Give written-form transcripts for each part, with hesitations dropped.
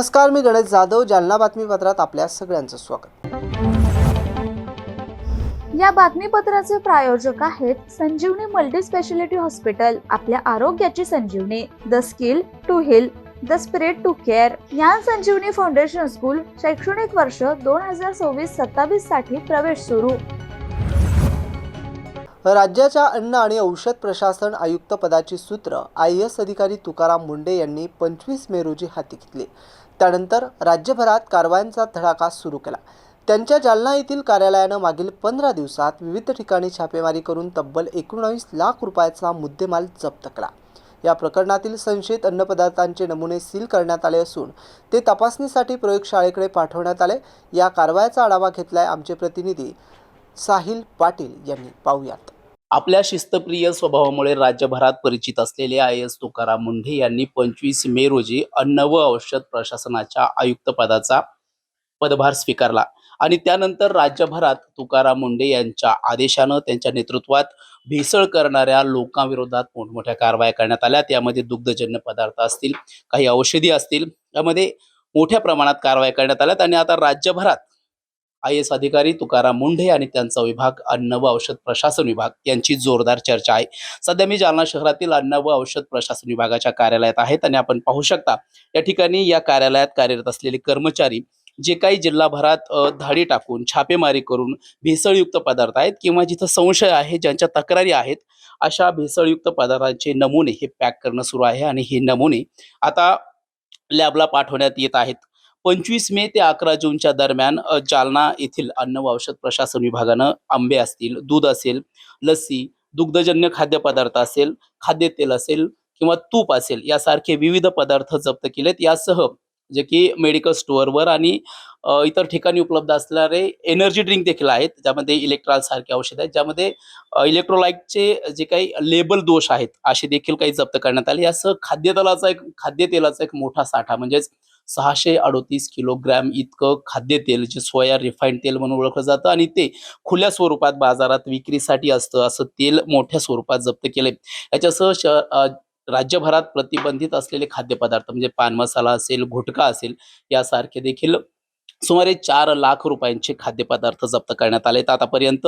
नमस्कार, मी गणेश जाधव. जालना बातमीपत्रात आपल्या सगळ्यांचं स्वागत. या बातमीपत्राचे प्रायोजक आहेत संजीवनी मल्टी स्पेशालिटी हॉस्पिटल. आपल्या आरोग्याची संजीवनी. The skill to heal, the spirit to care. Gyan Sanjivani foundation school. शैक्षणिक वर्ष 2026-27 साठी प्रवेश सुरू. राज्याच्या अन्न आणि औषध प्रशासन आयुक्त पदाची सूत्र IAS अधिकारी तुकाराम मुंढे यांनी 25 मे रोजी हाती घेतली. त्यानंतर राज्यभरात कारवायांचा धडाका सुरू केला. त्यांच्या जालना येथील कार्यालयानं मागील 15 दिवसात विविध ठिकाणी छापेमारी करून तब्बल 19 लाख रुपयाचा मुद्देमाल जप्त केला. या प्रकरणातील संशयित अन्नपदार्थांचे नमुने सील करण्यात आले असून ते तपासणीसाठी प्रयोगशाळेकडे पाठवण्यात आले. या कारवायाचा आढावा घेतलाय आमचे प्रतिनिधी साहिल पाटील यांनी. पाहूयात. आपल्या शिस्तप्रिय स्वभावामुळे राज्यभरात परिचित असलेले IAS तुकाराम मुंढे यांनी 25 मे रोजी अन्न व औषध प्रशासनाच्या आयुक्त पदाचा पदभार स्वीकारला आणि त्यानंतर राज्यभरात तुकाराम मुंढे यांच्या आदेशानं त्यांच्या नेतृत्वात भेसळ करणाऱ्या लोकांविरोधात मोठमोठ्या कारवाया करण्यात आल्या. त्यामध्ये दुग्धजन्य पदार्थ असतील, काही औषधी असतील, यामध्ये मोठ्या प्रमाणात कारवाया करण्यात आल्यात आणि आता राज्यभरात IAS अधिकारी तुकाराम मुंढे आणि त्यांचा विभाग अन्न व औषध प्रशासन विभाग यांची जोरदार चर्चा आहे. सध्या मी जालना शहरातील अन्न व औषध प्रशासन विभागाच्या कार्यालयात आहेत आणि आपण पाहू शकता या ठिकाणी या कार्यालयात कार्यरत असलेले कर्मचारी जे काही जिल्हाभरात धाडी टाकून छापेमारी करून भेसळयुक्त पदार्थ आहेत किंवा जिथं संशय आहे, ज्यांच्या तक्रारी आहेत, अशा भेसळयुक्त पदार्थांचे नमुने हे पॅक करणं सुरू आहे आणि हे नमुने आता लॅबला पाठवण्यात येत आहेत. 25 मे ते 11 जूनच्या दरम्यान जालना येथील अन्न व औषध प्रशासन विभागानं आंबे असतील, दूध असेल, लस्सी, दुग्धजन्य खाद्यपदार्थ असेल, खाद्यतेल असेल किंवा तूप असेल, यासारखे विविध पदार्थ जप्त केलेत. यासह जे की मेडिकल स्टोअरवर आणि इतर ठिकाणी उपलब्ध असणारे एनर्जी ड्रिंक देखील आहेत, ज्यामध्ये इलेक्ट्रॉल सारखे औषध आहेत, ज्यामध्ये इलेक्ट्रोलाइटचे जे काही लेबल दोष आहेत असे देखील काही जप्त करण्यात आले. यासह खाद्यतेलाचा एक मोठा साठा म्हणजेच 638 किलोग्रॅम इतकं खाद्यतेल, जे सोया रिफाईंड तेल म्हणून ओळखलं जातं आणि ते खुल्या स्वरूपात बाजारात विक्रीसाठी असतं, असं तेल मोठ्या स्वरूपात जप्त केले. याच्यासह राज्यभरात प्रतिबंधित असलेले खाद्यपदार्थ म्हणजे पान मसाला असेल, गुटखा असेल, यासारखे देखील सुमारे 4 लाख रुपयांचे खाद्यपदार्थ जप्त करण्यात आले. आतापर्यंत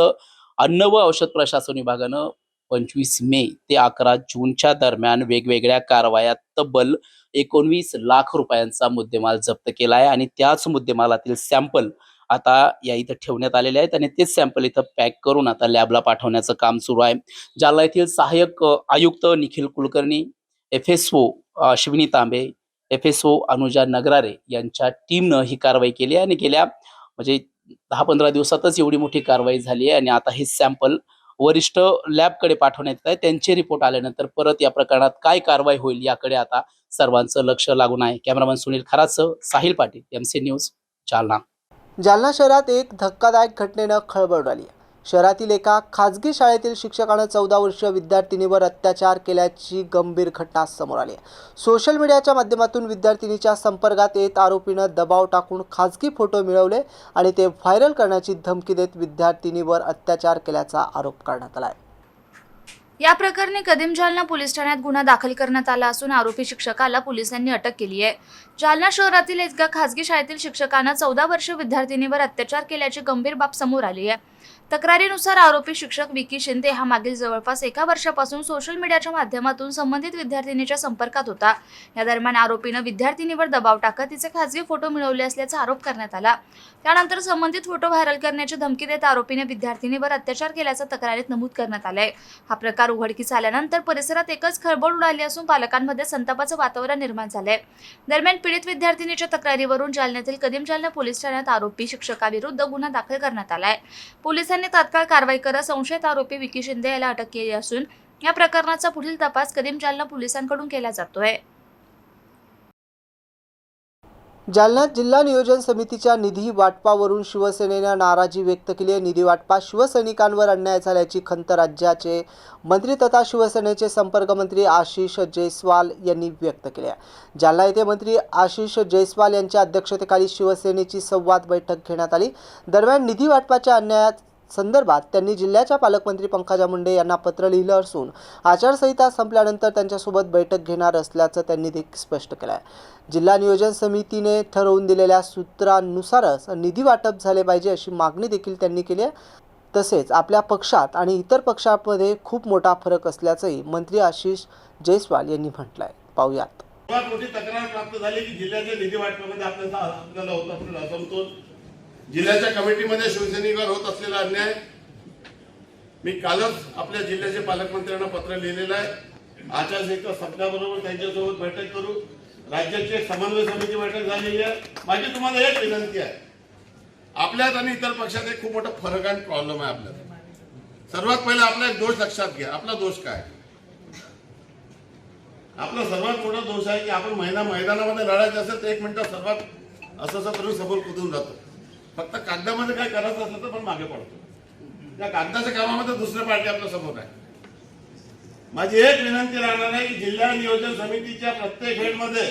अन्न व औषध प्रशासन विभागानं 25 मे ते 11 जूनच्या दरम्यान वेगवेगळ्या कारवायात तब्बल 19 लाख रुपयांचा मुद्देमाल जप्त केला आहे आणि त्याच मुद्देमालातील सॅम्पल आता या इथं ठेवण्यात आलेले आहेत आणि तेच सॅम्पल इथं पॅक करून आता लॅबला पाठवण्याचं काम सुरू आहे. जालना येथील सहाय्यक आयुक्त निखिल कुलकर्णी, FSO अश्विनी तांबे, FSO अनुजा नगरारे यांच्या टीमनं ही कारवाई केली आहे आणि गेल्या म्हणजे 10-15 दिवसातच एवढी मोठी कारवाई झाली आहे आणि आता हे सॅम्पल वरिष्ठ लॅबकडे पाठवण्यात येत आहे. त्यांचे रिपोर्ट आल्यानंतर परत या प्रकरणात काय कारवाई होईल याकडे आता सर्वांचं लक्ष लागून आहे. कॅमेरामन सुनील खरातसह साहिल पाटील, MC न्यूज, जालना. जालना शहरात एक धक्कादायक घटनेनं खळबळ उडाली. शहरातील एका खाजगी शाळेतील शिक्षकानं 14 वर्षीय विद्यार्थिनीवर अत्याचार केल्याची गंभीर घटना समोर आली. सोशल मीडियाच्या माध्यमातून विद्यार्थिनीच्या संपर्कात येत आरोपीनं दबाव टाकून खाजगी फोटो मिळवले आणि ते व्हायरल करण्याची धमकी देत विद्यार्थिनीवर अत्याचार केल्याचा आरोप करण्यात आला. या प्रकरणी कदीम जालना पोलीस ठाण्यात गुन्हा दाखल करण्यात आला असून आरोपी शिक्षकाला पोलिसांनी अटक केली आहे. जालना शहरातील एका खासगी शाळेतील शिक्षकानं 14 वर्षीय विद्यार्थिनीवर अत्याचार केल्याची गंभीर बाब समोर आली आहे. तक्रारीनुसार आरोपी शिक्षक विकी शिंदे हा मागील जवळपास 1 वर्षापासून सोशल मीडियाच्या माध्यमातून संबंधित विद्यार्थिनीच्या संपर्कात होता. या दरम्यान आरोपीनं विद्यार्थिनीवर दबाव टाकत तिचे खासगी फोटो मिळवले असल्याचा आरोप करण्यात आला. त्यानंतर संबंधित फोटो व्हायरल करण्याची धमकी देत आरोपीने विद्यार्थिनीवर अत्याचार केल्याचं तक्रारीत नमूद करण्यात आलंय. हा प्रकार उघडकीस आल्यानंतर परिसरात एकच खळबळ उडाली असून पालकांमध्ये संतापाचं वातावरण निर्माण झालंय. दरम्यान पीडित विद्यार्थिनीच्या तक्रारीवरून जालन्यातील कदीम जालना पोलीस ठाण्यात आरोपी शिक्षकाविरुद्ध गुन्हा दाखल करण्यात आलाय. पोलिसांनी तात्काळ कारवाई करत संशयित आरोपी विकी शिंदे याला अटक केली असून या प्रकरणाचा पुढील तपास कदीम जालना पोलिसांकडून केला जातोय. जालन्यात जिल्हा नियोजन समितीच्या निधी वाटपावरून शिवसेनेनं नाराजी व्यक्त केली आहे. निधी वाटपात शिवसैनिकांवर अन्याय झाल्याची खंत राज्याचे मंत्री तथा शिवसेनेचे संपर्कमंत्री आशिष जयस्वाल यांनी व्यक्त केली आहे. जालना येथे मंत्री आशिष जयस्वाल यांच्या अध्यक्षतेखाली शिवसेनेची संवाद बैठक घेण्यात आली. दरम्यान निधी वाटपाच्या अन्यायात संदर्भात त्यांनी जिल्ह्याच्या पालकमंत्री पंकजा मुंडे यांना पत्र लिहिलं असून आचारसंहिता संपल्यानंतर त्यांच्यासोबत बैठक घेणार असल्याचं त्यांनी देखील स्पष्ट केलं आहे। जिल्हा नियोजन समितीने ठरवून दिलेल्या सूत्रानुसारच निधी वाटप झाले पाहिजे अशी मागणी देखील त्यांनी केली आहे। तसेच आपल्या पक्षात आणि इतर पक्षांमध्ये खूप मोठा फरक असल्याचंही मंत्री आशिष जयस्वाल यांनी म्हटलं आहे। पाहूयात। सर्वात मोठी तक्रार प्राप्त झाली की जिल्ह्याच्या निधी वाटपामध्ये आपल्याला होत असलेला असमतोल, जिल्ह्याच्या कमिटीमध्ये शिवसैनिकांवर होत असलेला अन्याय। मी कालच आपल्या जिल्ह्याचे पालकमंत्र्यांना पत्र लिहिलेलं आहे। आचारसंहिता संपल्याबरोबर त्यांच्यासोबत बैठक करू। राज्याची एक समन्वय समिती बैठक झालेली आहे। माझी तुम्हाला एक विनंती आहे, आपल्यात आणि इतर पक्षात एक खूप मोठा फरक आणि प्रॉब्लेम आहे आपल्यात। सर्वात पहिले आपला एक दोष लक्षात घ्या। आपला दोष काय? आपला सर्वात मोठा दोष आहे की आपण मैदानामध्ये लढायचं असेल तर 1 मिनिटात सर्वात असं करून समोर कुदून जातो। फक्त कागदामध्ये काय करायचं असलं तर पण मागे पडतो। त्या कागदाच्या कामामध्ये दुसऱ्या पार्टी आपल्या समोर आहे। माझी एक विनंती राहणार आहे की जिल्हा नियोजन समितीच्या प्रत्येक हेडमध्ये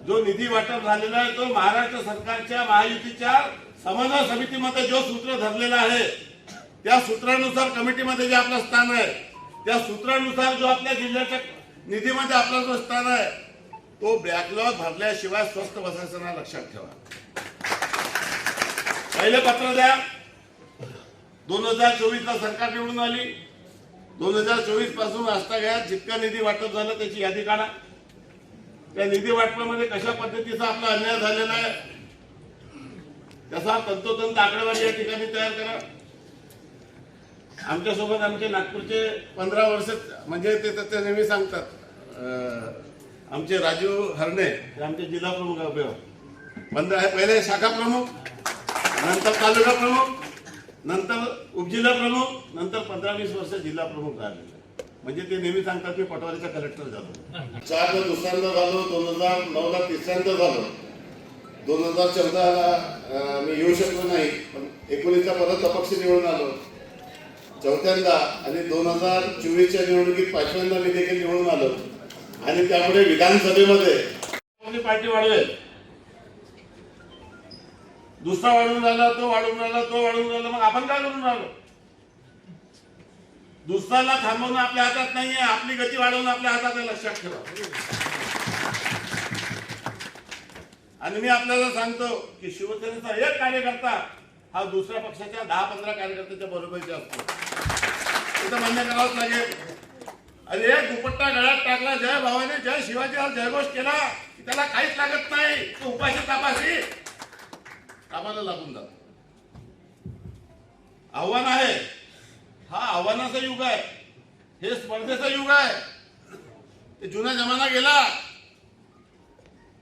जो निधी वाटप झालेला आहे तो महाराष्ट्र सरकारच्या महायुतीच्या समन्वय समितीमध्ये जो सूत्र धरलेला आहे त्या सूत्रानुसार कमिटीमध्ये जे आपलं स्थान आहे, त्या सूत्रानुसार जो आपल्या जिल्ह्याच्या निधीमध्ये आपला जो स्थान आहे तो बॅकलॉग भरल्याशिवाय स्वस्थ बसायचं ना, लक्षात ठेवा। पहिले पत्र द्या। 2024 ला सरकार निवडून आली। 2024 पासून आजतागायत जितका निधी वाटप झालं त्याची यादी काढा। त्या निधी वाटपामध्ये कशा पद्धतीचा आपला अन्याय झालेला आहे त्याचा तंतोतंत आकडेवारी या ठिकाणी तयार करा। आमच्यासोबत आमचे नागपूरचे 15 वर्ष म्हणजे ते नेहमी सांगतात, आमचे राजू हरणे आमचे जिल्हा प्रमुख आहे। पहिले शाखा प्रमुख, नंतर तालुका प्रमुख, नंतर उपजिल्हा प्रमुख, नंतर 15-20 वर्ष जिल्हा प्रमुख राहिलेले। म्हणजे ते नेहमी सांगतात मी पटवारीचा कलेक्टर झालो। 4 ला दुसऱ्यांदा झालो, 2009 ला तिसऱ्यांदा झालो, 2014 ला मी येऊ शकलो नाही, पण 19 ला परत अपक्ष निवडून आलो चौथ्यांदा, आणि 2024च्या निवडणुकीत 5व्यांदा मी देखील निवडून आलो। आणि त्यामुळे विधानसभेमध्ये पार्टी वाढवेल, दुसरा वाढून राहिला, तो वाढून राहिला, तो वाढून राहिला, मग आपण काय करून राहिलो? दुसऱ्याला थांबवणं आपल्या हातात नाहीये, आपली गती वाढवणं आपल्या हातात आहे, लक्षात ठेवा। आणि मी आपल्याला सांगतो की शिवसेनेचा एक कार्यकर्ता हा दुसऱ्या पक्षाच्या 10-15 कार्यकर्त्याच्या बरोबरीचा असतो, तिथं मान्य करावंच लागेल। अरे दुपट्टा गळ्यात टाकला, जय भावाने जय शिवाजीला जयघोष केला की त्याला काहीच लागत नाही, तो उपाशी तापाशी कामाला लागून जातो। आव्हान आहे, हा आव्हानाचा युग आहे, हे स्पर्धेचा युग आहे। ते जुना जमाना गेला,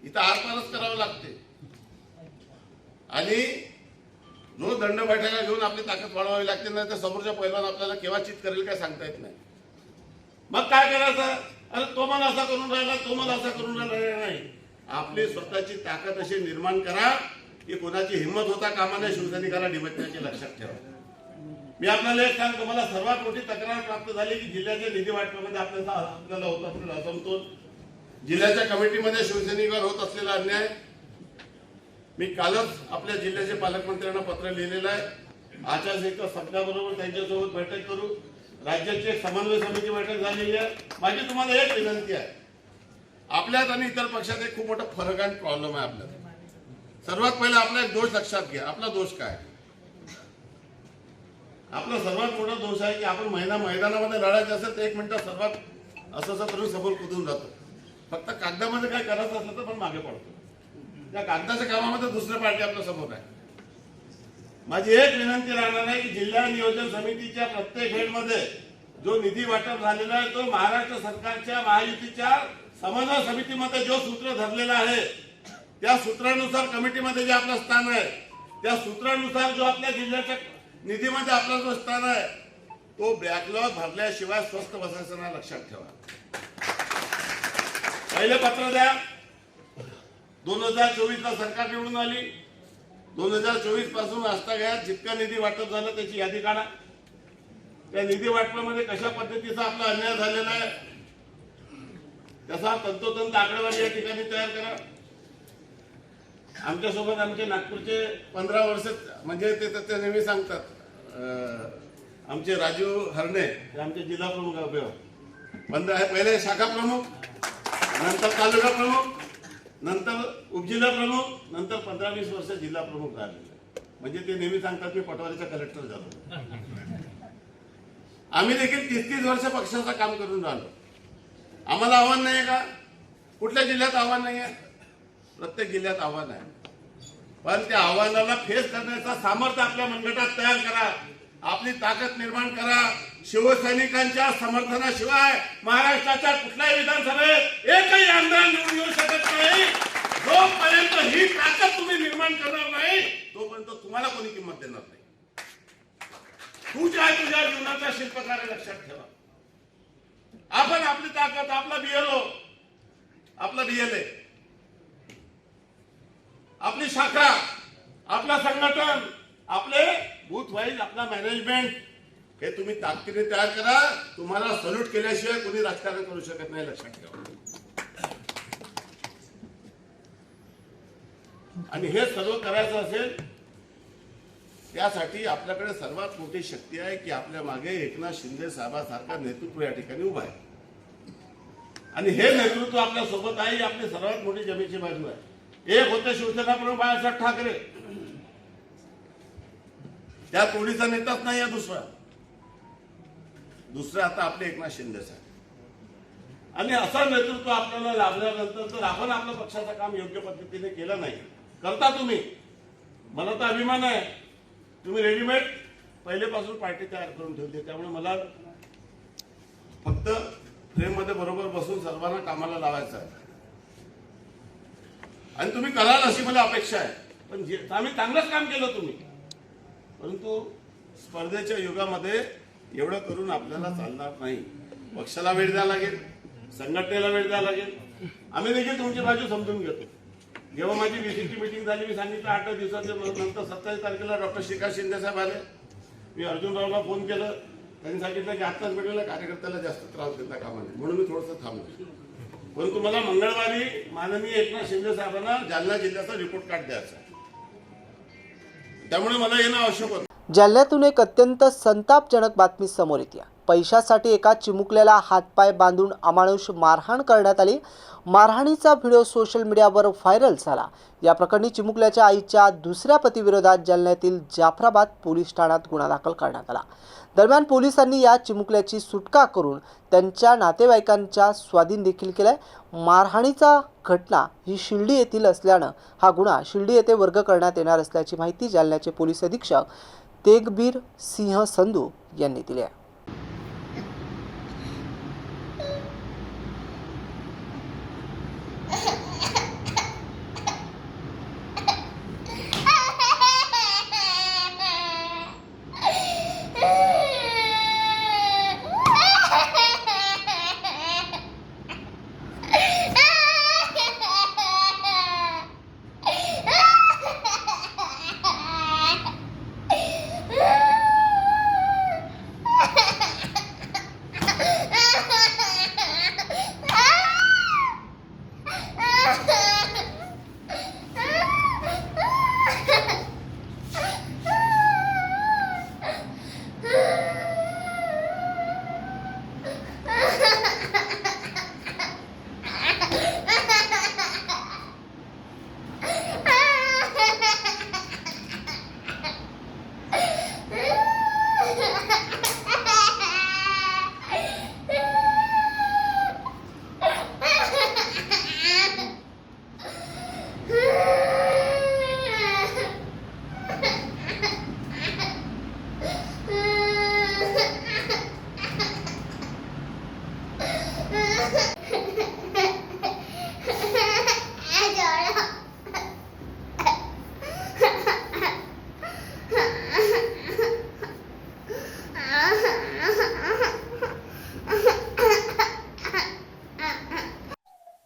इथं आरपारच करावं लागते। आणि जो दंड बैठका घेऊन आपली ताकद वाढवावी लागते, नाही तर समोरच्या पैलवान आपल्याला केव्हा चित करेल काय सांगता येत नाही। मग काय करायचं? अरे तो मला असा करून राहिला, तो मला असा करून राहिला नाही। आपली स्वतःची ताकद अशी निर्माण करा की कोणाची हिंमत होता कामा नये शिवसैनिकाला डिवचण्याची, लक्षात ठेवा। मी आपल्याला एक सांगतो, मला सर्वात मोठी तक्रार प्राप्त झाली की जिल्ह्याच्या निधी वाटपामध्ये आपल्याला होत असलेला असमतोल, जिल्ह्याच्या कमिटीमध्ये शिवसैनिकांवर होत असलेला अन्याय। मी कालच आपल्या जिल्ह्याचे पालकमंत्र्यांना पत्र लिहिलेलं आहे। आचारसंहिता संपल्याबरोबर त्यांच्यासोबत बैठक करू। राज्याची एक समन्वय समिती बैठक झालेली आहे। माझी तुम्हाला एक विनंती आहे, आपल्यात आणि इतर पक्षात एक खूप मोठा फरक आणि प्रॉब्लेम आहे आपल्यात। सर्वात पहिले आपला एक दोष लक्षात घ्या। आपला दोष काय? आपला सर्वात मोठा दोष आहे की आपण मैदानामध्ये लढायचं असेल तर 1 मिनिटात सर्वात असं करून समोर कुदून जातो। फक्त कागदामध्ये काय करायचं असलं तर पण मागे पडतो। त्या कागदाच्या कामामध्ये दुसऱ्या पार्टी आपल्या समोर आहे। माझी एक विनंती राहणार आहे की जिल्हा नियोजन समितीच्या प्रत्येक हेडमध्ये जो निधी वाटप झालेला आहे तो महाराष्ट्र सरकारच्या महायुतीच्या समन्वय समितीमध्ये जो सूत्र धरलेला आहे त्या सूत्रानुसार कमिटीमध्ये जे आपलं स्थान आहे, त्या सूत्रानुसार जो आपल्या जिल्ह्याच्या निधीमध्ये आपला जो स्थान आहे तो बॅकलॉग भरल्याशिवाय स्वस्थ बसायचं ना, लक्षात ठेवा। पहिले पत्र द्या। 2024 ला सरकार निवडून आली। 2024 पासून आजतागायत जितका निधी वाटप झालं त्याची यादी काढा। त्या निधी वाटपामध्ये कशा पद्धतीचा आपला अन्याय झालेला आहे त्याचा तंतोतंत आकडेवारी या ठिकाणी तयार करा। आमच्यासोबत आमचे नागपूरचे 15 वर्ष म्हणजे ते नेहमी सांगतात, आमचे राजू हरणे हे आमचे जिल्हा प्रमुख आहे. पहिले शाखा प्रमुख, नंतर तालुका प्रमुख, नंतर उपजिल्हा प्रमुख, नंतर 15-20 वर्ष जिल्हा प्रमुख राहिलेले. म्हणजे ते नेहमी सांगतात मी पटवारीचा कलेक्टर झालो. आम्ही देखील 30-30 वर्ष पक्षाचं काम करून राहिलो. आम्हाला आव्हान नाही का? कुठल्या जिल्ह्यात आव्हान नाही आहे? प्रत्येक जिल्ह्यात आव्हान आहे. पण त्या आव्हानाला फेस करण्याचा सामर्थ्य आपल्या मनगटात तयार करा, आपली ताकद निर्माण करा. शिवसैनिकांच्या समर्थनाशिवाय महाराष्ट्राच्या कुठल्याही विधानसभेत एकही आमदार निवडून येऊ शकत नाही. जोपर्यंत ही ताकद तुम्ही निर्माण करणार नाही तोपर्यंत तुम्हाला कोणी किंमत देणार नाही. तू जे आहे तुझ्या जीवनाचा शिल्पकार आहे, लक्षात ठेवा. आपण आपली ताकद, आपला बीएलओ, आपला बीएलए, आपली शाखा, आपला संघटन, आपले बूथ वाईज आपला मॅनेजमेंट हे तुम्ही ताकदीने तयार करा. तुम्हाला सल्यूट केल्याशिवाय कोणी राजकारण करू शकत नाही, लक्षात ठेवा. आणि हे सर्व करायचं असेल त्यासाठी आपल्याकडे सर्वात मोठी शक्ती आहे की आपल्या मागे एकनाथ शिंदे साहेबांसारखा नेतृत्व या ठिकाणी उभा आहे. आणि हे नेतृत्व आपल्या सोबत आहे ही आपली सर्वात मोठी जमेची बाजू आहे. एक होते शिवसेना प्रमुख बाळासाहेब ठाकरे, त्या तोडीचा नेताच नाही आहे. दुसरा आता आपले एकनाथ शिंदे साहेब. आणि असं नेतृत्व आपल्याला लाभल्यानंतर जर आपण आपल्या पक्षाचं काम योग्य पद्धतीने केलं नाही, करता तुम्ही, मला तर अभिमान आहे. तुम्ही रेडीमेड पहिलेपासून पार्टी तयार करून ठेवली. त्यामुळे मला फक्त फ्रेममध्ये बरोबर बसून सर्वांना कामाला लावायचं आहे. आणि तुम्ही कराल अशी मला अपेक्षा आहे. पण आम्ही चांगलंच काम केलं तुम्ही, परंतु स्पर्धेच्या युगामध्ये एवढं करून आपल्याला चालणार नाही. पक्षाला वेळ द्यावा लागेल, संघटनेला वेळ द्यावा लागेल. आम्ही देखील तुमची बाजू समजून घेतो. जेव्हा माझी विजिटची मीटिंग झाली, मी सांगितलं 8 दिवसाच्या नंतर 27 तारखेला डॉक्टर श्रीकांत शिंदे साहेब आले. मी अर्जुनरावला फोन केलं, त्यांनी सांगितलं की आत्ताच भेटलेल्या कार्यकर्त्याला जास्त त्रास देता कामा नये, म्हणून मी थोडंसं थांबलो. परंतु मला मंगळवारी माननीय एकनाथ शिंदे साहेबांना जालना जिल्ह्याचा रिपोर्ट कार्ड द्यायचा आहे. त्यामुळे मला येणं आवश्यक होतं. जालन्यातून एक अत्यंत संतापजनक बातमी समोर येते. पैशासाठी एका चिमुकल्याला हातपाय बांधून अमानुष मारहाण करण्यात आली. मारहाणीचा व्हिडिओ सोशल मीडियावर व्हायरल झाला. या प्रकरणी चिमुकल्याच्या आईच्या दुसऱ्या पतीविरोधात जालन्यातील जाफराबाद पोलीस ठाण्यात गुन्हा दाखल करण्यात आला. दरम्यान पोलिसांनी या चिमुकल्याची सुटका करून त्यांच्या नातेवाईकांच्या स्वाधीन देखील केलाय. मारहाणीचा घटना ही शिर्डी येथील असल्यानं हा गुन्हा शिर्डी येथे वर्ग करण्यात येणार असल्याची माहिती जालन्याचे पोलीस अधीक्षक तेगबीर सिंह संधू यांनी दिली आहे.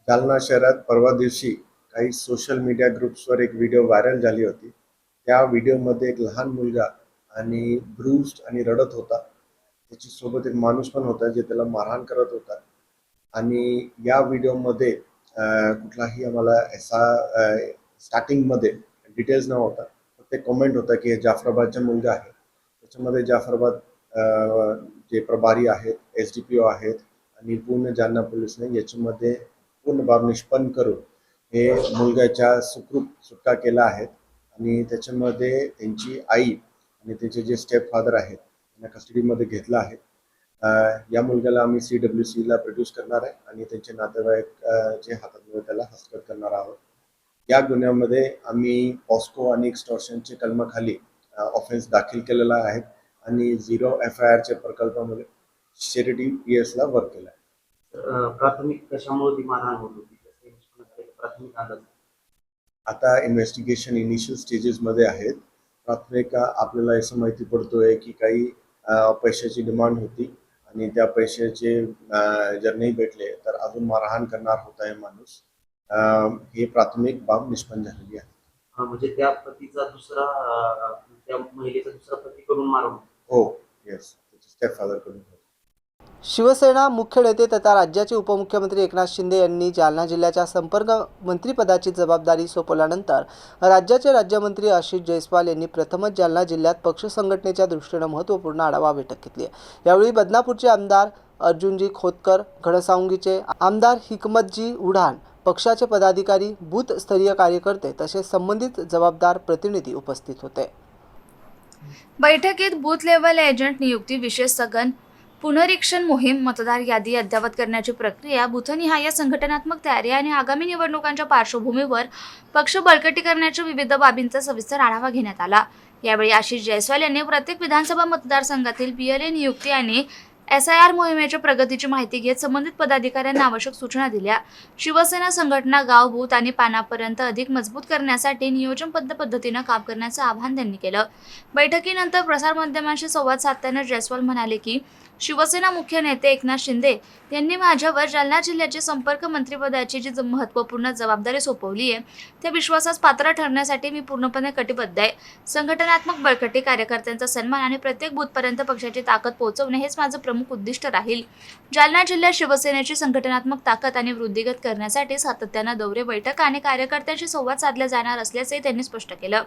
जालना शहरात परवा दिवशी काही सोशल मीडिया ग्रुप्सवर एक व्हिडिओ व्हायरल झाली होती. त्या व्हिडिओमध्ये एक लहान मुलगा आणि ब्रूस्ड आणि रडत होता. त्याची सोबत एक माणूस पण होता जे त्याला मारहाण करत होता. आणि या व्हिडिओमध्ये कुठलाही आम्हाला असा स्टार्टिंगमध्ये डिटेल्स नव्हता. फक्त एक कमेंट होता की हे जाफराबादचा मुलगा आहे. त्याच्यामध्ये जाफराबाद जे प्रभारी आहेत, SDPO आहेत आणि पूर्ण जालना पोलिसने याच्यामध्ये पूर्ण बाब निष्पन्न करून हे मुलगाच्या सुखरूप सुटका केला आहे आणि त्याच्यामध्ये त्यांची आई आणि त्याचे जे स्टेप फादर आहेत त्यांना कस्टडीमध्ये घेतलं आहे. या मुलग्याला आम्ही CWC ला प्रोड्यूस करणार आहे आणि त्यांचे नातेवाईक जे हातात त्याला हस्तगत करणार आहोत. या गुन्ह्यामध्ये आम्ही पॉस्को आणि एक्स्टॉर्शनचे कलमाखाली ऑफेन्स दाखल केलेला आहे आणि 0 FIRच्या प्रकल्पामध्ये शिर्डी PS ला वर्क केला आहे. प्राथमिक कशामुळे ती मारहाण होत होती प्राथमिक अंदाज? आता इन्व्हेस्टिगेशन इनिशियल स्टेजेसमध्ये आहेत. प्राथमिक आपल्याला असं माहिती पडतोय की काही पैशाची डिमांड होती आणि त्या पैशाचे जर नाही भेटले तर अजून मारहाण करणार होता हे माणूस. हे प्राथमिक बाब निष्पन्न झालेली आहे. म्हणजे त्या पतीचा दुसरा त्या महिलेचा दुसरा पती करून मारून? हो, येस, स्टेप फादर कडून. शिवसेना मुख्य नेते तथा राज्याचे उपमुख्यमंत्री एकनाथ शिंदे यांनी जालना जिल्ह्याच्या संपर्क मंत्रिपदाची जबाबदारी सोपवल्यानंतर राज्याचे राज्यमंत्री आशिष जयस्वाल यांनी प्रथमच जालना जिल्ह्यात पक्ष संघटनेच्या दृष्टीने महत्त्वपूर्ण आढावा बैठक घेतली. यावेळी बदनापूरचे आमदार अर्जुनजी खोतकर, घनसावंगीचे आमदार हिकमतजी उढाण, पक्षाचे पदाधिकारी, बूथ स्तरीय कार्यकर्ते तसेच संबंधित जबाबदार प्रतिनिधी उपस्थित होते. बैठकीत बूथ लेव्हल एजंट नियुक्ती, विशेष सघन पुनरीक्षण मोहीम, मतदार यादी अद्ययावत करण्याची प्रक्रिया, बूथनिहाय संघटनात्मक तयारी आणि आगामी निवडणुकांच्या पार्श्वभूमीवर पक्ष बळकटी करण्याच्या विविध बाबींचा सविस्तर आढावा घेण्यात आला. यावेळी आशिष जयस्वाल यांनी प्रत्येक विधानसभा मतदारसंघातील PLA नियुक्ती आणि SIR मोहिमेच्या प्रगतीची माहिती घेत संबंधित पदाधिकाऱ्यांना आवश्यक सूचना दिल्या. शिवसेना संघटना गाव, बूथ आणि पानापर्यंत अधिक मजबूत करण्यासाठी नियोजनबद्ध पद्धतीने काम करण्याचं आवाहन त्यांनी केलं. बैठकीनंतर प्रसारमाध्यमांशी संवाद साधताना जयस्वाल म्हणाले की शिवसेना मुख्य नेते एकनाथ शिंदे यांनी माझ्यावर जालना जिल्ह्याचे संपर्क मंत्रिपदाची जी महत्त्वपूर्ण जबाबदारी सोपवली आहे त्या विश्वासास पात्र ठरण्यासाठी मी पूर्णपणे कटिबद्ध आहे. संघटनात्मक बळकटी, कार्यकर्त्यांचा सन्मान आणि प्रत्येक बूथपर्यंत पक्षाची ताकद पोहोचवणे हेच माझं प्रमुख उद्दिष्ट राहील. जालना जिल्ह्यात शिवसेनेची संघटनात्मक ताकद आणि वृद्धिगत करण्यासाठी सातत्यानं दौरे, बैठक आणि कार्यकर्त्यांशी संवाद साधला जाणार असल्याचंही त्यांनी स्पष्ट केलं.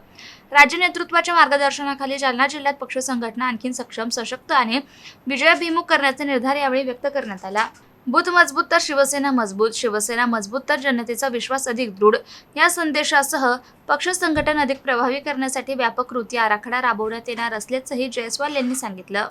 राज्य नेतृत्वाच्या मार्गदर्शनाखाली जालना जिल्ह्यात पक्ष संघटना आणखी सक्षम, सशक्त आणि विजयाभिमुख करण्याचा निर्धार यावेळी व्यक्त करण्यात आला. बूथ मजबूत तर शिवसेना मजबूत, शिवसेना मजबूत तर जनतेचा विश्वास अधिक दृढ या संदेशासह पक्ष संघटन अधिक प्रभावी करण्यासाठी व्यापक कृती आराखडा राबवण्यात येणार असल्याचंही जयस्वाल यांनी सांगितलं.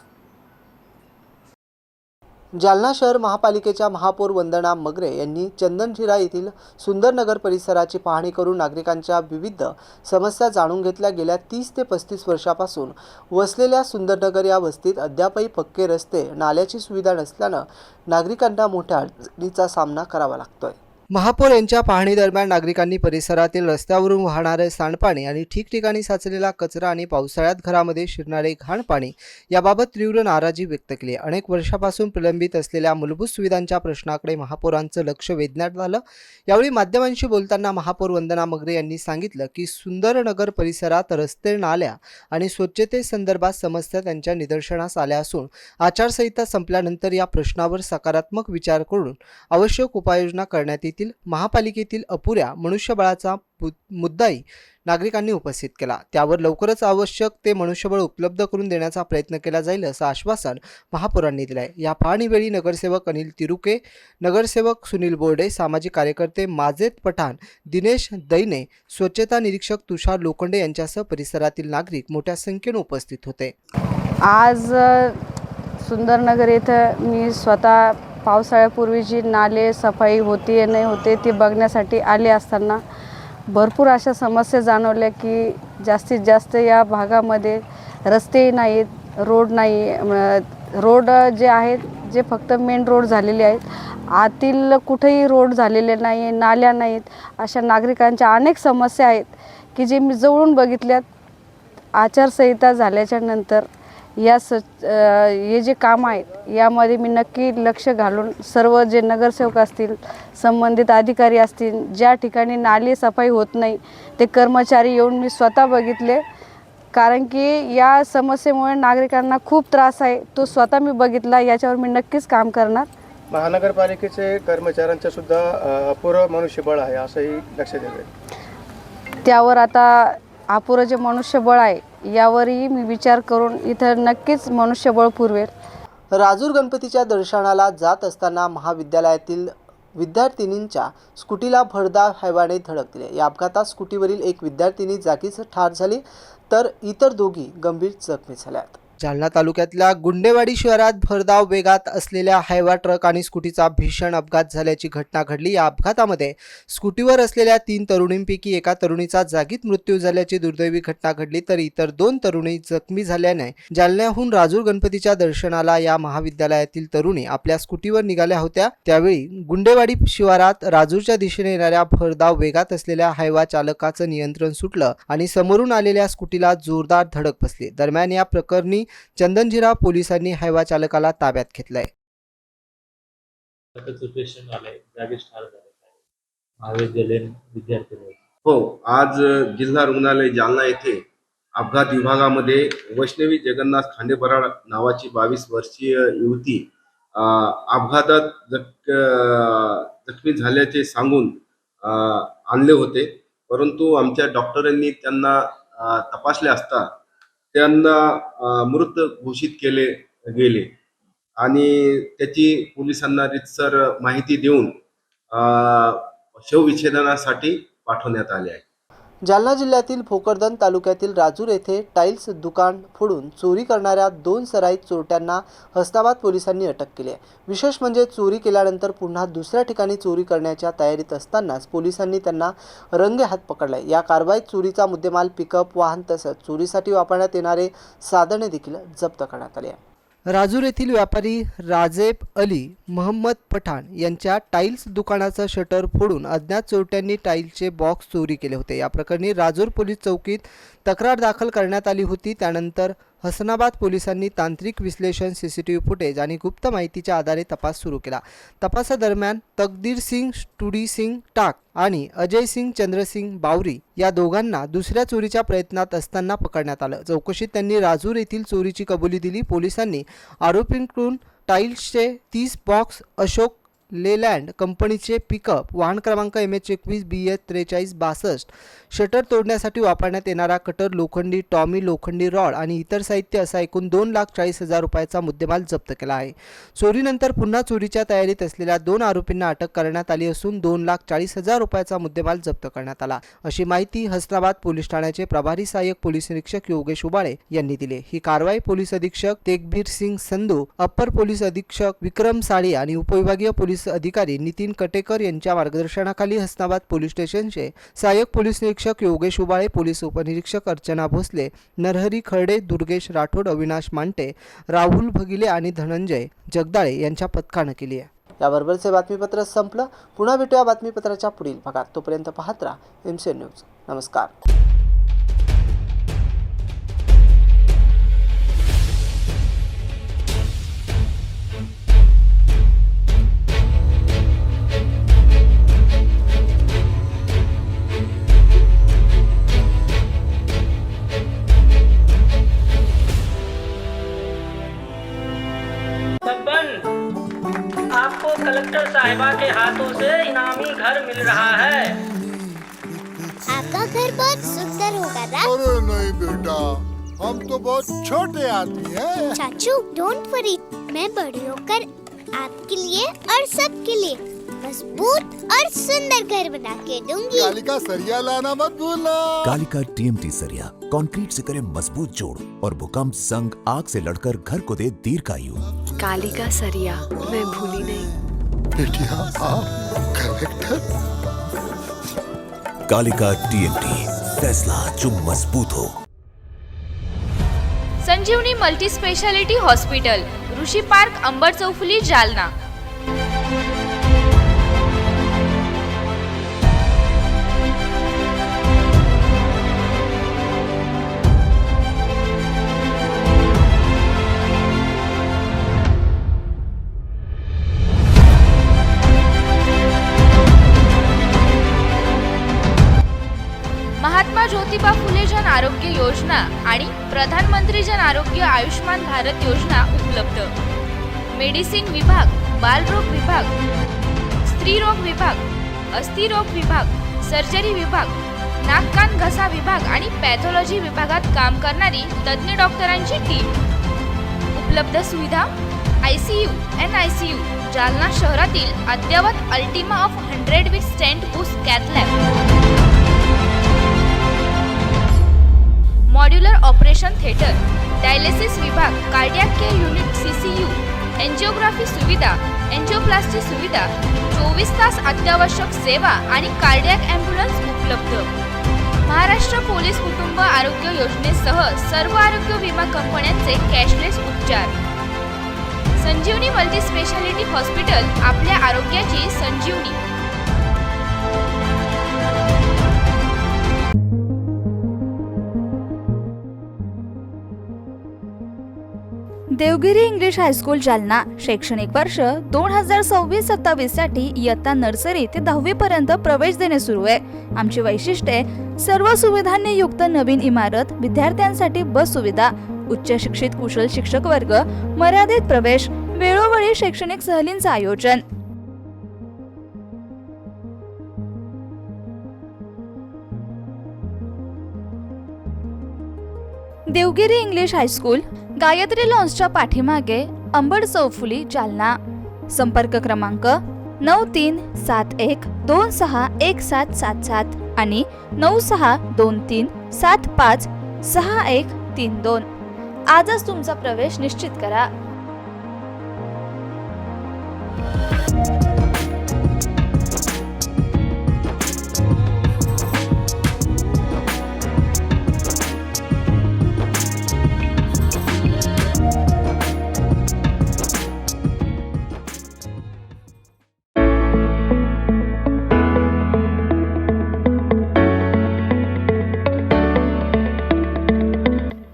जालना शहर महापालिकेच्या महापौर वंदना मगरे यांनी चंदनझिरा येथील सुंदरनगर परिसराची पाहणी करून नागरिकांच्या विविध समस्या जाणून घेतल्या. गेल्या 30 ते 35 वर्षापासून वसलेल्या सुंदरनगर या वस्तीत अद्यापही पक्के रस्ते, नाल्याची सुविधा नसल्यानं नागरिकांना मोठ्या अडचणीचा सामना करावा लागतोय. महापौर यांच्या पाहणी दरम्यान नागरिकांनी परिसरातील रस्त्यावरून वाहणारे सांडपाणी आणि ठिकठिकाणी साचलेला कचरा आणि पावसाळ्यात घरामध्ये शिरणारे घाण पाणी याबाबत तीव्र नाराजी व्यक्त केली. अनेक वर्षापासून प्रलंबित असलेल्या मूलभूत सुविधांच्या प्रश्नाकडे महापौरांचं लक्ष वेधण्यात आलं. यावेळी माध्यमांशी बोलताना महापौर वंदना मगरे यांनी सांगितलं की सुंदरनगर परिसरात रस्ते, नाल्या आणि स्वच्छतेसंदर्भात समस्या त्यांच्या निदर्शनास आल्या असून आचारसंहिता संपल्यानंतर या प्रश्नावर सकारात्मक विचार करून आवश्यक उपाययोजना करण्यात येतील. महापालिकेतील अपुऱ्या मनुष्यबळाचा मुद्दाही नागरिकांनी उपस्थित केला. त्यावर लवकरच आवश्यक ते मनुष्यबळ उपलब्ध करून देण्याचा प्रयत्न केला जाईल असं आश्वासन महापौरांनी दिलं आहे. या पाहणीवेळी नगरसेवक अनिल तिरुके, नगरसेवक सुनील बोर्डे, सामाजिक कार्यकर्ते माजेद पठाण, दिनेश दैने, स्वच्छता निरीक्षक तुषार लोखंडे यांच्यासह परिसरातील नागरिक मोठ्या संख्येने उपस्थित होते. आज सुंदरनगर येथे मी स्वतः पावसाळ्यापूर्वीची नाले सफाई होती नाही होते ती बघण्यासाठी आले असताना भरपूर अशा समस्या जाणवल्या की जास्तीत जास्त या भागामध्ये रस्ते नाहीत, रोड नाही. रोड जे आहेत जे फक्त मेन रोड झालेले आहेत, आतील कुठेही रोड झालेले नाही, नाल्या नाहीत. अशा नागरिकांच्या अनेक समस्या आहेत की जे मी जवळून बघितल्यात. आचारसंहिता झाल्याच्या नंतर हे जे काम आहेत यामध्ये मी नक्की लक्ष घालून सर्व जे नगरसेवक असतील, संबंधित अधिकारी असतील, ज्या ठिकाणी नाली सफाई होत नाही ते कर्मचारी येऊन मी स्वतः बघितले. कारण की या समस्येमुळे नागरिकांना खूप त्रास आहे, तो स्वतः मी बघितला. याच्यावर मी नक्कीच काम करणार. महानगरपालिकेचे कर्मचाऱ्यांचं सुद्धा अपुरं मनुष्यबळ आहे असंही लक्षात येतं. त्यावर आता अपुरं जे मनुष्यबळ आहे यावरही मी विचार करून इथं नक्कीच मनुष्यबळ पुरवेल. राजूर गणपतीच्या दर्शनाला जात असताना महाविद्यालयातील विद्यार्थिनींच्या स्कूटीला भरधाव हायवाने धडक दिली. या अपघातात स्कूटीवरील एक विद्यार्थिनी जागीच ठार झाली तर इतर दोघी गंभीर जखमी झाल्यात. जालना तालुक्यातल्या गुंडेवाडी शहरात भरधाव वेगात असलेल्या हायवा ट्रक आणि स्कूटीचा भीषण अपघात झाल्याची घटना घडली. या अपघातामध्ये स्कूटीवर असलेल्या 3 तरुणींपैकी एका तरुणीचा जागीच मृत्यू झाल्याची दुर्दैवी घटना घडली तर इतर 2 तरुणी जखमी झाल्याने जालन्याहून राजूर गणपतीच्या दर्शनाला या महाविद्यालयातील तरुणी आपल्या स्कूटीवर निघाल्या होत्या. त्यावेळी गुंडेवाडी शिवारात राजूरच्या दिशेने येणाऱ्या भरधाव वेगात असलेल्या हायवा चालकाचं नियंत्रण सुटलं आणि समोरून आलेल्या स्कूटीला जोरदार धडक बसली. दरम्यान या प्रकरणी चंदनजिरा पोलिसांनी हायवा चालकाला ताब्यात घेतलंय. पेशंट आलाय जागीच ठार झाले महाविद्यालयीन विद्यार्थी. हो, आज जिल्हा रुग्णालय जालना येथे अपघात विभागामध्ये वैष्णवी जगन्नाथ खांडेबराड नावाची 22 वर्षीय युवती अपघातात जखमी झाल्याचे सांगून आणले होते, परंतु आमच्या डॉक्टरांनी त्यांना तपासले असता त्यांना मृत घोषित केले गेले आणि त्याची पोलिसांना रितसर माहिती देऊन शवविच्छेदनासाठी पाठवण्यात आले आहे. जालना जिल्ह्यातील भोकरदन तालुक्यातील राजूर येथे टाईल्स दुकान फोडून चोरी करणाऱ्या 2 सराईत चोरट्यांना हसनाबाद पोलिसांनी अटक केली आहे. विशेष म्हणजे चोरी केल्यानंतर पुन्हा दुसऱ्या ठिकाणी चोरी करण्याच्या तयारीत असतानाच पोलिसांनी त्यांना रंगेहात पकडले. या कारवाईत चोरीचा मुद्देमाल, पिकअप वाहन तसंच चोरीसाठी वापरण्यात येणारे साधने देखील जप्त करण्यात आले आहे. राजूर येथील व्यापारी राजेब अली मोहम्मद पठाण यांच्या टाईल्स दुकानाचं शटर फोडून अज्ञात चोरट्यांनी टाईल्सचे बॉक्स चोरी केले होते. या प्रकरणी राजूर पोलीस चौकीत तक्रार दाखल करण्यात आली होती. त्यानंतर हसनाबाद पोलिसांनी तांत्रिक विश्लेषण, सीसीटीव्ही फुटेज आणि गुप्त माहितीच्या आधारे तपास सुरू केला. तपासादरम्यान तकदीर सिंग स्टुडी सिंग टाक आणि अजय सिंग चंद्रसिंग बावरी या दोघांना दुसऱ्या चोरीच्या प्रयत्नात असताना पकडण्यात आलं. चौकशीत त्यांनी राजूर येथील चोरीची कबुली दिली. पोलिसांनी आरोपींकडून टाईल्सचे 30 बॉक्स, अशोक लेलँड कंपनीचे पिकअप, वाहन क्रमांक MH21 BS 4362, शटर तोडण्यासाठी वापरण्यात येणारा कटर, लोखंडी टॉमी, लोखंडी रॉड आणि इतर साहित्य असा एकूण 2,40,000 रुपयाचा मुद्देमाल जप्त केला आहे. चोरीनंतर पुन्हा चोरीच्या तयारीत असलेल्या 2 आरोपींना अटक करण्यात आली असून 2,40,000 रुपयाचा मुद्देमाल जप्त करण्यात आला, अशी माहिती हसनाबाद पोलीस ठाण्याचे प्रभारी सहाय्यक पोलीस निरीक्षक योगेश उबाळे यांनी दिली. ही कारवाई पोलीस अधीक्षक तेगबीर सिंग संधू, अप्पर पोलीस अधीक्षक विक्रम साळी आणि उपविभागीय पोलीस अधिकारी नितीन कटेकर यांच्या मार्गदर्शनाखाली हसनाबाद पोलीस स्टेशनचे सहाय्यक पोलीस निरीक्षक योगेश उबाळे, पोलीस उपनिरीक्षक अर्चना भोसले, नरहरी खर्डे, दुर्गेश राठोड, अविनाश मांटे, राहुल भगिले आणि धनंजय जगदाळे यांच्या पथकानं केली आहे. याबरोबरचे बातमीपत्र संपलं. पुन्हा भेटूया बातमीपत्राच्या पुढील भागात. तोपर्यंत पाहत राहा MCN न्यूज. नमस्कार. आपको कलेक्टर साहिबा के हाथों से इनामी घर मिल रहा है. आपका घर बहुत सुंदर होगा ना? अरे नहीं बेटा, हम तो बहुत छोटे आदमी हैं। चाचू डोंट वरी, मैं बड़ी होकर आपके लिए और सबके लिए मजबूत और सुंदर घर बना के दूंगी. कालिका सरिया लाना मत भूलना. कालिका TMT सरिया कंक्रीट से करे मजबूत जोड़ और भूकंप, संग, आग से लड़कर घर को दे दीर्घायु. कालिका सरिया मैं भूली नहीं. बेटिया कलेक्टर. कालिका TMT, फैसला जो मजबूत हो. संजीवनी मल्टी स्पेशालिटी हॉस्पिटल, ऋषी पार्क, अंबर चौफुली, जालना. महात्मा ज्योतिबा फुले जन आरोग्य योजना आणि प्रधानमंत्री जन आरोग्य आयुष्मान भारत योजना उपलब्ध. मेडिसिन विभाग, बालरोग विभाग, स्त्रीरोग विभाग, अस्थिरोग विभाग, सर्जरी विभाग, नाक कान घसा विभाग आणि पॅथॉलॉजी विभागात काम करणारी तज्ज्ञ डॉक्टरांची टीम. उपलब्ध सुविधा ICU, NICU. जालना शहरातील अद्ययावत ultima of 100 with stent boost cath lab. Modular operation theatre, dialysis विभाग, cardiac care unit CCU, angiography सुविधा, एंजिओप्लास्टी सुविधा, 24 तास अत्यावश्यक सेवा आणि कार्डियाक ॲम्ब्युलन्स उपलब्ध. महाराष्ट्र पोलीस कुटुंब आरोग्य योजनेसह सर्व आरोग्य विमा कंपन्यांचे कॅशलेस उपचार. संजीवनी मल्टी स्पेशालिटी हॉस्पिटल, आपल्या आरोग्याची संजीवनी. देवगिरी इंग्लिश हायस्कूल जालना शैक्षणिक वर्ष 2026-27 साठी इयत्ता नर्सरी ते 10वी पर्यंत प्रवेश देणे सुरू आहे. आमची वैशिष्ट्ये: सर्व सुविधांनी युक्त नवीन इमारत, विद्यार्थ्यांसाठी बस सुविधा, उच्च शिक्षित कुशल शिक्षक वर्ग, मर्यादित प्रवेश, वेळोवेळी शैक्षणिक सहलींचं आयोजन. देवगिरी इंग्लिश हायस्कूल, गायत्री लॉन्सच्या पाठीमागे, अंबड चौफुली, जालना. संपर्क क्रमांक 9371261777 आणि 9623756132. आजच तुमचा प्रवेश निश्चित करा.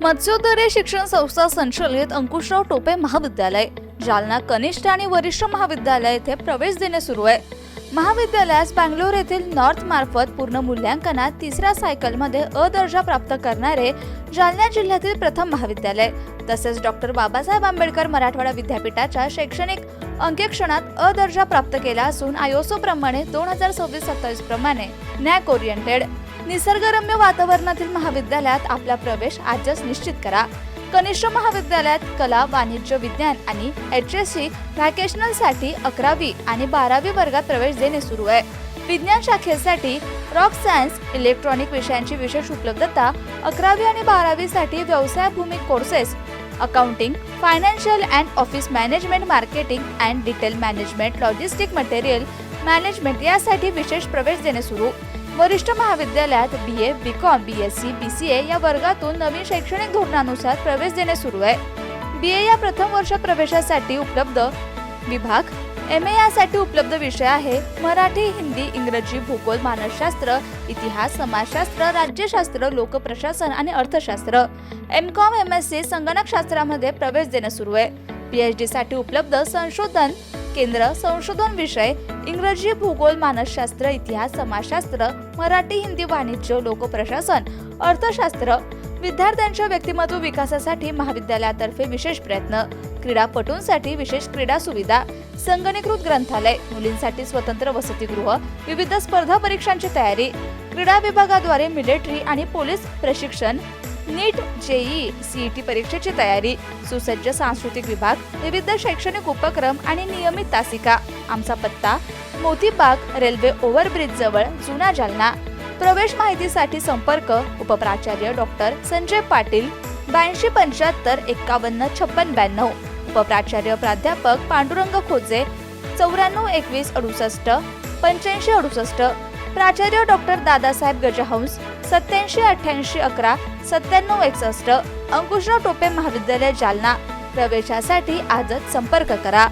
मत्स्योदय शिक्षण संस्था संचलित अंकुशराव टोपे महाविद्यालय, जालना कनिष्ठ आणि वरिष्ठ महाविद्यालय येथे प्रवेश देणे सुरू आहे. महाविद्यालयास बँगलोर येथील नॉर्थ मार्फत पूर्ण मूल्यांकनात 3ऱ्या सायकलमध्ये अ दर्जा प्राप्त करणारे जालना जिल्ह्यातील प्रथम महाविद्यालय. तसेच डॉक्टर बाबासाहेब आंबेडकर मराठवाडा विद्यापीठाच्या शैक्षणिक अंकेक्षणात अ दर्जा प्राप्त केला असून आयएसओ प्रमाणे 2026-27 प्रमाणे नॅक ओरिएंटेड निसर्गरम्य वातावरणातील महाविद्यालयात आपला प्रवेश आजच निश्चित करा. कनिष्ठ महाविद्यालयात कला, वाणिज्य, विज्ञान आणि HSC व्हॅकेशनल साठी 11वी आणि 12वी वर्गात प्रवेश देणे सुरू आहे. विज्ञान शाखेसाठी रॉक सायन्स, इलेक्ट्रॉनिक विषयांची विशेष उपलब्धता. 11वी आणि 12वी साठी व्यवसायभूमिक courses, accounting, financial and office management, marketing and detail management, logistic material management यासाठी विशेष प्रवेश देणे सुरू. वरिष्ठ महाविद्यालयात BA, BCom, BSc, BCA या वर्गातून नवीन शैक्षणिक धोरणानुसार प्रवेश देणे सुरू आहे. BA या प्रथम वर्ष प्रवेशासाठी उपलब्ध विभाग. MA यासाठी उपलब्ध विषय आहे मराठी, हिंदी, इंग्रजी, भूगोल, मानसशास्त्र, इतिहास, समाजशास्त्र, राज्यशास्त्र, लोकप्रशासन आणि अर्थशास्त्र. MCom, MSc संगणकशास्त्रामध्ये प्रवेश देणे सुरू आहे. PhD साठी उपलब्ध संशोधन केंद्र, संशोधन विषय इंग्रजी, भूगोल, मानसशास्त्र, इतिहास, समाजशास्त्र, मराठी, हिंदी, वाणिज्य, लोकप्रशासन, अर्थशास्त्र. विद्यार्थ्यांच्या व्यक्तिमत्व विकासासाठी महाविद्यालयातर्फे विशेष प्रयत्न. क्रीडापटूंसाठी विशेष क्रीडा सुविधा, संगणकीकृत ग्रंथालय, मुलींसाठी स्वतंत्र वसतिगृह, विविध स्पर्धा परीक्षांची तयारी. क्रीडा विभागाद्वारे मिलिटरी आणि पोलीस प्रशिक्षण, नीट, JEE, CET परीक्षेची तयारी, सुसज्ज सांस्कृतिक विभाग, विविध शैक्षणिक उपक्रम आणि नियमित तासिका. आमचा पत्ता मोतीबाग, रेल्वे ओव्हरब्रिज जवळ, जुना जालना. प्रवेश माहितीसाठी संपर्क उपप्राचार्य डॉक्टर संजय पाटील 8275515692, उपप्राचार्य प्राध्यापक पांडुरंग खोजे 942168 8568, प्राचार्य डॉक्टर दादासाहेब गजहंस 878811 9761. अंकुशराव टोपे महाविद्यालय जालना. प्रवेशासाठी आजच संपर्क करा.